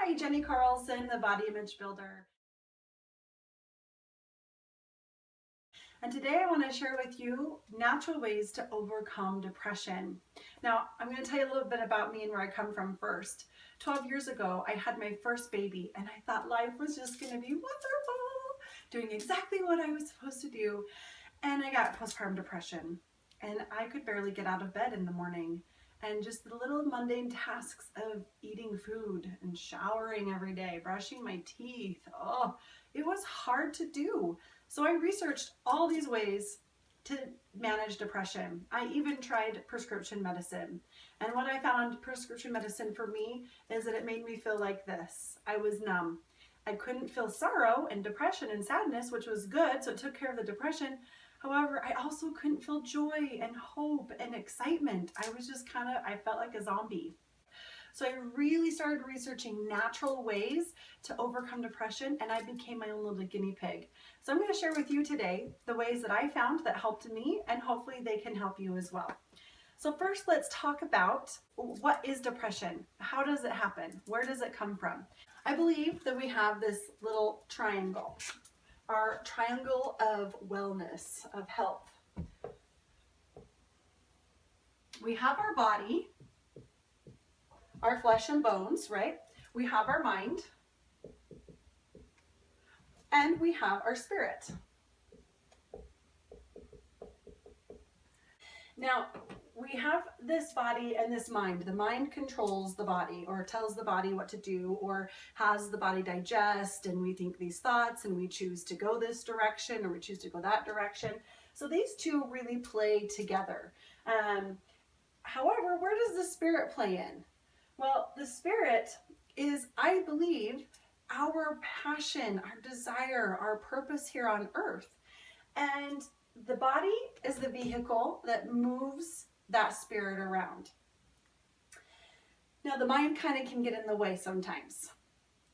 Hi, Jenny Carlson, the Body Image Builder. And today I want to share with you natural ways to overcome depression. Now, I'm going to tell you a little bit about me and where I come from first. 12 years ago, I had my first baby and I thought life was just going to be wonderful, doing exactly what I was supposed to do. And I got postpartum depression and I could barely get out of bed in the morning. And just the little mundane tasks of eating food and showering every day, brushing my teeth. Oh, it was hard to do. So I researched all these ways to manage depression. I even tried prescription medicine. And what I found on prescription medicine for me is that it made me feel like this. I was numb. I couldn't feel sorrow and depression and sadness, which was good, so it took care of the depression. However, I also couldn't feel joy and hope and excitement. I was just I felt like a zombie. So I really started researching natural ways to overcome depression, and I became my own little guinea pig. So I'm going to share with you today the ways that I found that helped me, and hopefully they can help you as well. So first, let's talk about what is depression? How does it happen? Where does it come from? I believe that we have this little triangle. Our triangle of wellness, of health. We have our body, our flesh and bones, right? We have our mind, and we have our spirit. Now, we have this body and this mind. The mind controls the body, or tells the body what to do, or has the body digest, and we think these thoughts and we choose to go this direction or we choose to go that direction. So these two really play together. However, where does the spirit play in? Well, the spirit is, I believe, our passion, our desire, our purpose here on earth. And the body is the vehicle that moves that spirit around. Now, the mind kind of can get in the way sometimes.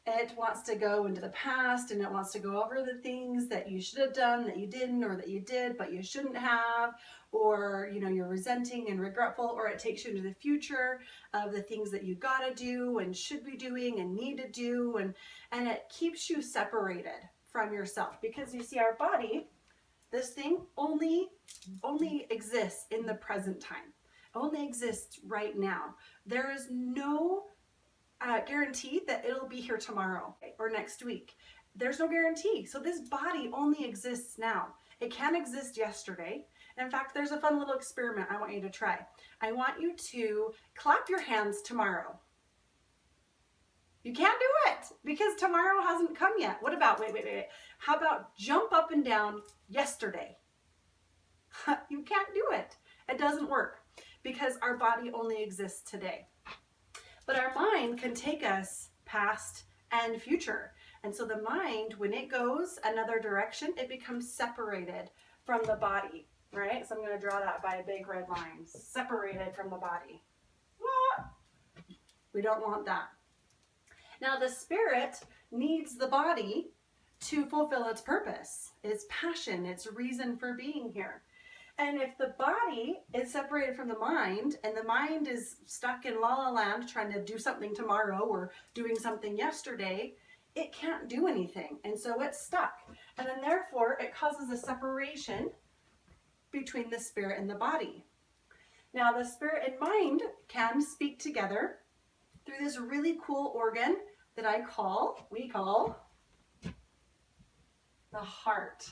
It wants to go into the past, and it wants to go over the things that you should have done that you didn't, or that you did but you shouldn't have, or you're resenting and regretful, or it takes you into the future of the things that you gotta do and should be doing and need to do, and it keeps you separated from yourself, because you see, our body, this thing only exists in the present time, only exists right now. There is no guarantee that it'll be here tomorrow or next week. There's no guarantee. So this body only exists now. It can't exist yesterday. In fact, there's a fun little experiment I want you to try. I want you to clap your hands tomorrow. You can't do it because tomorrow hasn't come yet. What about, wait. How about jump up and down yesterday? You can't do it. It doesn't work because our body only exists today. But our mind can take us past and future. And so the mind, when it goes another direction, it becomes separated from the body, right? So I'm going to draw that by a big red line. Separated from the body. What? We don't want that. Now the spirit needs the body to fulfill its purpose, its passion, its reason for being here. And if the body is separated from the mind, and the mind is stuck in la la land trying to do something tomorrow or doing something yesterday, it can't do anything. And so it's stuck. And then therefore it causes a separation between the spirit and the body. Now the spirit and mind can speak together through this really cool organ that we call the heart.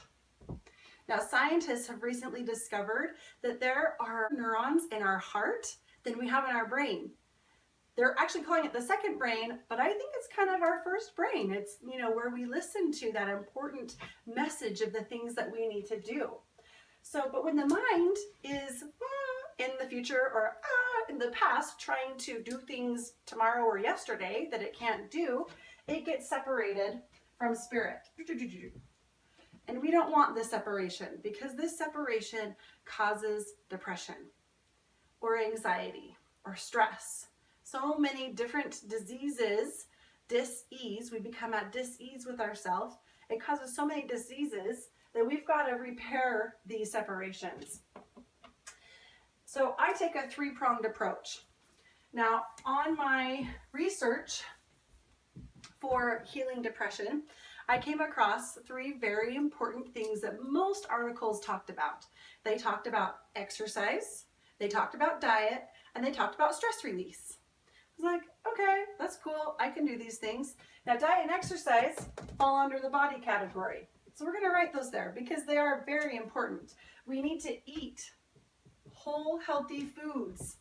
Now, scientists have recently discovered that there are neurons in our heart than we have in our brain. They're actually calling it the second brain, but I think it's kind of our first brain. It's, where we listen to that important message of the things that we need to do. So, but when the mind is in the future or in the past trying to do things tomorrow or yesterday that it can't do, it gets separated from spirit. And we don't want this separation, because this separation causes depression or anxiety or stress. So many different diseases, dis-ease, we become at dis-ease with ourselves. It causes so many diseases that we've got to repair these separations. So I take a three-pronged approach. Now, on my research, for healing depression, I came across 3 very important things that most articles talked about. They talked about exercise, they talked about diet, and they talked about stress release. I was like, okay, that's cool. I can do these things. Now, diet and exercise fall under the body category. So we're going to write those there because they are very important. We need to eat whole, healthy foods.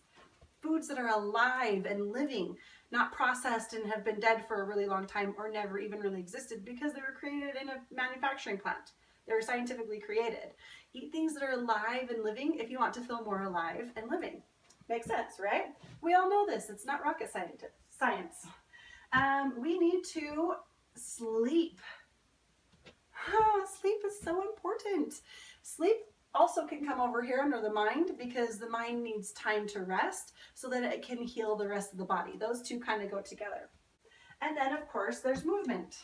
Foods that are alive and living, not processed and have been dead for a really long time or never even really existed because they were created in a manufacturing plant. They were scientifically created. Eat things that are alive and living if you want to feel more alive and living. Makes sense, right? We all know this. It's not rocket science. We need to sleep. Sleep is so important. Sleep also can come over here under the mind because the mind needs time to rest so that it can heal the rest of the body. Those two kind of go together. And then, of course, there's movement.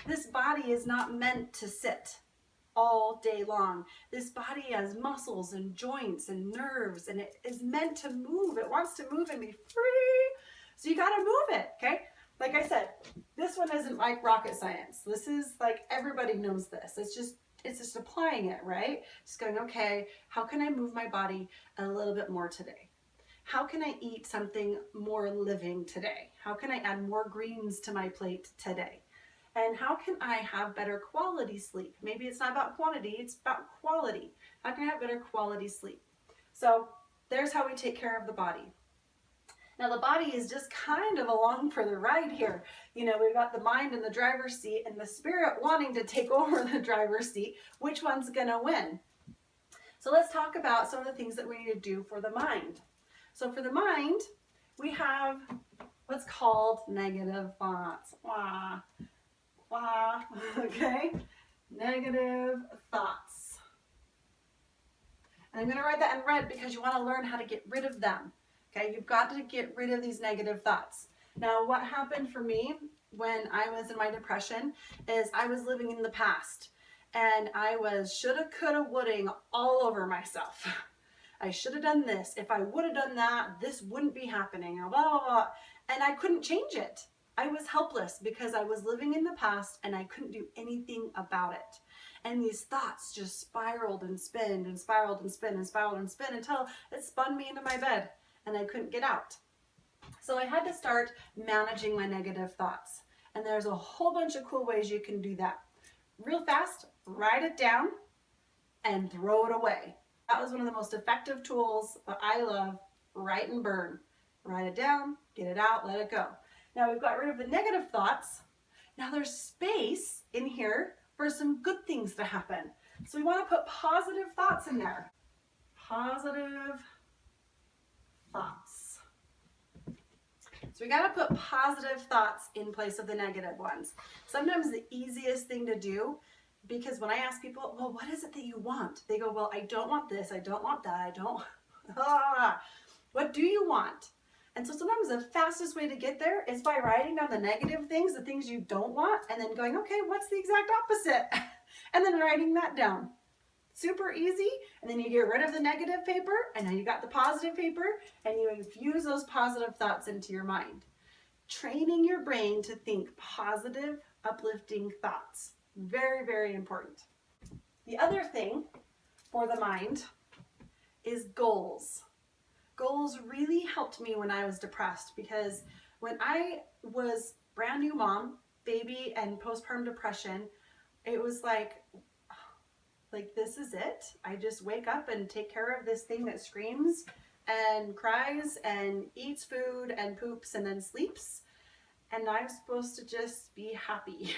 This body is not meant to sit all day long. This body has muscles and joints and nerves, and it is meant to move. It wants to move and be free. So you got to move it, okay? Like I said, this one isn't like rocket science. This is like everybody knows this. It's just applying it, right? Just going, okay, how can I move my body a little bit more today? How can I eat something more living today? How can I add more greens to my plate today? And how can I have better quality sleep? Maybe it's not about quantity, it's about quality. How can I have better quality sleep? So there's how we take care of the body. Now the body is just kind of along for the ride here. You know, we've got the mind in the driver's seat and the spirit wanting to take over the driver's seat. Which one's gonna win? So let's talk about some of the things that we need to do for the mind. So for the mind, we have what's called negative thoughts. Okay? Negative thoughts. And I'm gonna write that in red because you wanna learn how to get rid of them. Okay, you've got to get rid of these negative thoughts. Now, what happened for me when I was in my depression is I was living in the past and I was shoulda, coulda, woulda all over myself. I should have done this. If I would have done that, this wouldn't be happening. Blah, blah, blah. And I couldn't change it. I was helpless because I was living in the past and I couldn't do anything about it. And these thoughts just spiraled and spinned and spiraled and spin and spiraled and spin until it spun me into my bed. And I couldn't get out. So I had to start managing my negative thoughts. And there's a whole bunch of cool ways you can do that. Real fast, write it down and throw it away. That was one of the most effective tools that I love, write and burn. Write it down, get it out, let it go. Now we've got rid of the negative thoughts. Now there's space in here for some good things to happen. So we want to put positive thoughts in there. Positive thoughts. So we got to put positive thoughts in place of the negative ones. Sometimes the easiest thing to do, because when I ask people, well, what is it that you want? They go, well, I don't want this, I don't want that, I don't, what do you want? And so sometimes the fastest way to get there is by writing down the negative things, the things you don't want, and then going, okay, what's the exact opposite? And then writing that down. Super easy, and then you get rid of the negative paper, and now you got the positive paper, and you infuse those positive thoughts into your mind. Training your brain to think positive, uplifting thoughts. Very, very important. The other thing for the mind is goals. Goals really helped me when I was depressed because when I was brand new mom, baby, and postpartum depression, it was like this is it. I just wake up and take care of this thing that screams and cries and eats food and poops and then sleeps. And I'm supposed to just be happy.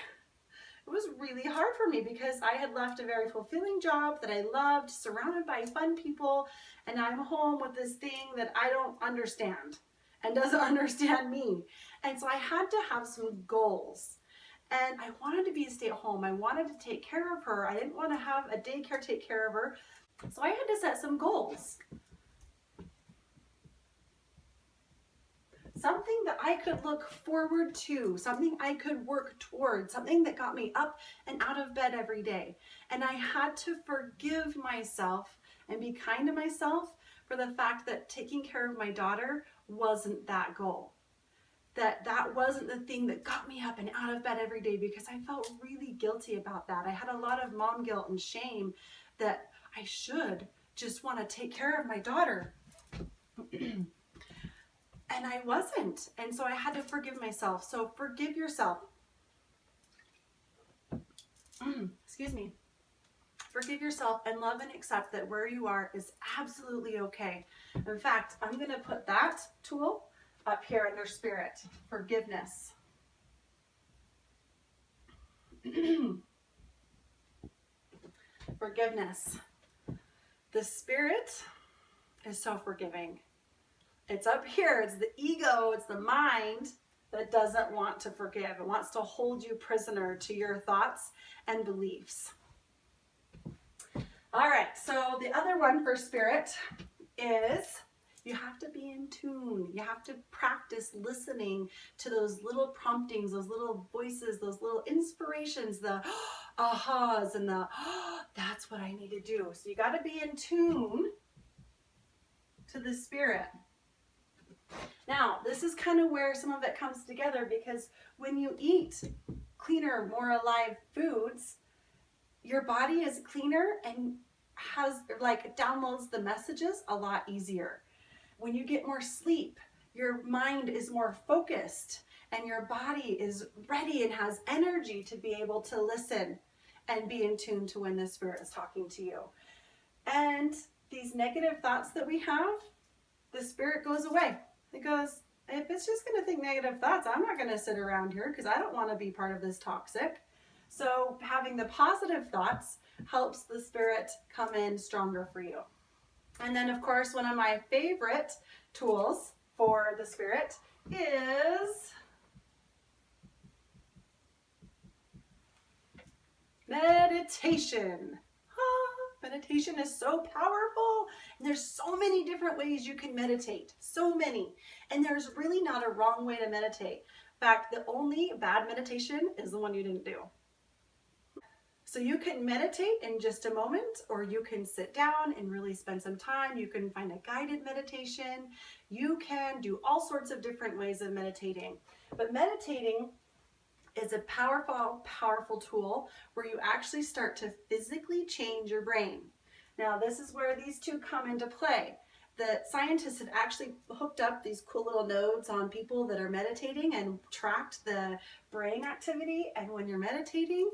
It was really hard for me because I had left a very fulfilling job that I loved, surrounded by fun people, and I'm home with this thing that I don't understand and doesn't understand me. And so I had to have some goals. And I wanted to be a stay-at-home. I wanted to take care of her. I didn't want to have a daycare take care of her. So I had to set some goals. Something that I could look forward to, something I could work towards, something that got me up and out of bed every day. And I had to forgive myself and be kind to myself for the fact that taking care of my daughter wasn't that goal. that wasn't the thing that got me up and out of bed every day, because I felt really guilty about that. I had a lot of mom guilt and shame that I should just want to take care of my daughter. And I wasn't. And so I had to forgive myself. So forgive yourself. Excuse me. Forgive yourself and love and accept that where you are is absolutely okay. In fact, I'm going to put that tool up here under spirit. Forgiveness. Forgiveness. The spirit is so forgiving. It's up here. It's the ego. It's the mind that doesn't want to forgive. It wants to hold you prisoner to your thoughts and beliefs. All right. So the other one for spirit is you have to be in tune. You have to practice listening to those little promptings, those little voices, those little inspirations, the ahas and the that's what I need to do. So you got to be in tune to the spirit. Now, this is kind of where some of it comes together, because when you eat cleaner, more alive foods, your body is cleaner and downloads the messages a lot easier. When you get more sleep, your mind is more focused and your body is ready and has energy to be able to listen and be in tune to when the spirit is talking to you. And these negative thoughts that we have, the spirit goes away. It goes, if it's just going to think negative thoughts, I'm not going to sit around here because I don't want to be part of this toxic. So having the positive thoughts helps the spirit come in stronger for you. And then, of course, one of my favorite tools for the spirit is meditation. Meditation is so powerful, and there's so many different ways you can meditate, so many. And there's really not a wrong way to meditate. In fact, the only bad meditation is the one you didn't do. So you can meditate in just a moment, or you can sit down and really spend some time. You can find a guided meditation. You can do all sorts of different ways of meditating. But meditating is a powerful, powerful tool where you actually start to physically change your brain. Now, this is where these two come into play. The scientists have actually hooked up these cool little nodes on people that are meditating and tracked the brain activity. And when you're meditating,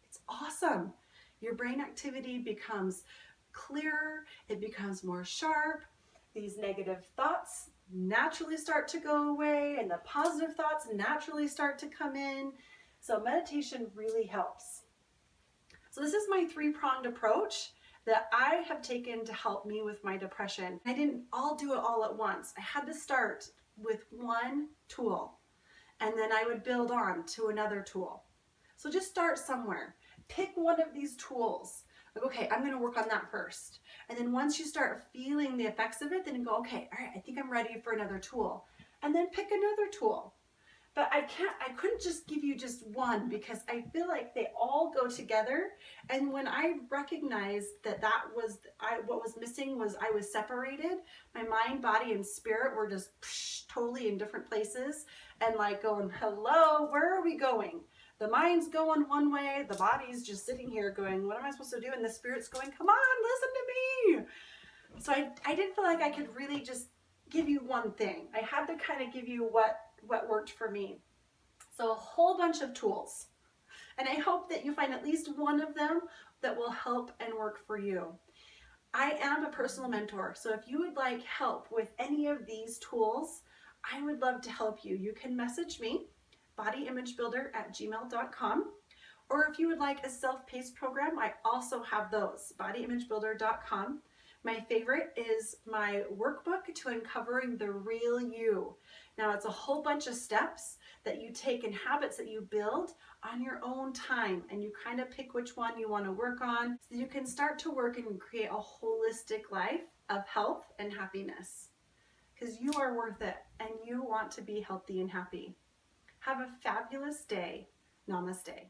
it's awesome. Your brain activity becomes clearer. It becomes more sharp. These negative thoughts naturally start to go away, and the positive thoughts naturally start to come in. So meditation really helps. So this is my three-pronged approach that I have taken to help me with my depression. I didn't all do it all at once. I had to start with one tool, and then I would build on to another tool. So just start somewhere. Pick one of these tools. Like, okay, I'm going to work on that first. And then once you start feeling the effects of it, then you go, okay, all right, I think I'm ready for another tool. And then pick another tool. But I couldn't just give you just one, because I feel like they all go together. And when I recognized that what was missing was I was separated. My mind, body, and spirit were just totally in different places, and like going, hello, where are we going? The mind's going one way, the body's just sitting here going, what am I supposed to do? And the spirit's going, come on, listen to me. So I didn't feel like I could really just give you one thing. I had to kind of give you what worked for me. So a whole bunch of tools. And I hope that you find at least one of them that will help and work for you. I am a personal mentor, so if you would like help with any of these tools, I would love to help you. You can message me, bodyimagebuilder@gmail.com. Or if you would like a self-paced program, I also have those, bodyimagebuilder.com. My favorite is my workbook to uncovering the real you. Now, it's a whole bunch of steps that you take and habits that you build on your own time, and you kind of pick which one you want to work on so you can start to work and create a holistic life of health and happiness, because you are worth it and you want to be healthy and happy. Have a fabulous day. Namaste.